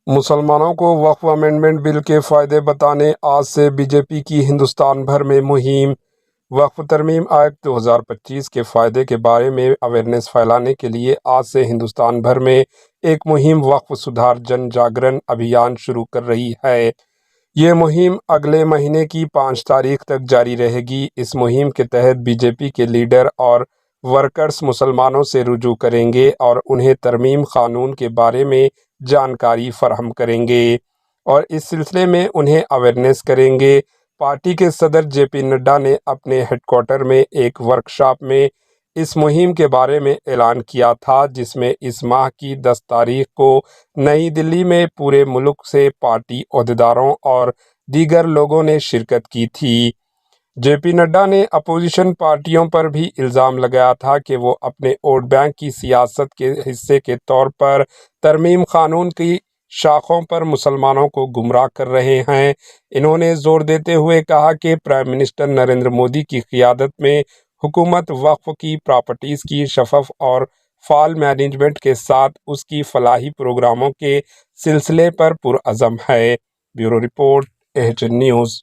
مسلمانوں کو وقف امینڈمنٹ بل کے فائدے بتانے آج سے بی جے پی کی ہندوستان بھر میں مہم۔ وقف ترمیم ایکٹ 2025 کے فائدے کے بارے میں اویئرنیس پھیلانے کے لیے آج سے ہندوستان بھر میں ایک مہم وقف سدھار جن جاگرن ابھیان شروع کر رہی ہے۔ یہ مہم اگلے مہینے کی 5 تاریخ تک جاری رہے گی۔ اس مہم کے تحت بی جے پی کے لیڈر اور ورکرز مسلمانوں سے رجوع کریں گے اور انہیں ترمیم قانون کے بارے میں جانکاری فراہم کریں گے اور اس سلسلے میں انہیں اویئرنیس کریں گے۔ پارٹی کے صدر جے پی نڈا نے اپنے ہیڈ کوارٹر میں ایک ورکشاپ میں اس مہم کے بارے میں اعلان کیا تھا، جس میں اس ماہ کی 10 تاریخ کو نئی دلی میں پورے ملک سے پارٹی عہدیداروں اور دیگر لوگوں نے شرکت کی تھی۔ جے پی نڈا نے اپوزیشن پارٹیوں پر بھی الزام لگایا تھا کہ وہ اپنے ووٹ بینک کی سیاست کے حصے کے طور پر ترمیم قانون کی شاخوں پر مسلمانوں کو گمراہ کر رہے ہیں۔ انہوں نے زور دیتے ہوئے کہا کہ پرائم منسٹر نریندر مودی کی قیادت میں حکومت وقف کی پراپرٹیز کی شفاف اور فعال مینجمنٹ کے ساتھ اس کی فلاحی پروگراموں کے سلسلے پر پرعزم ہے۔ Bureau report, H N news.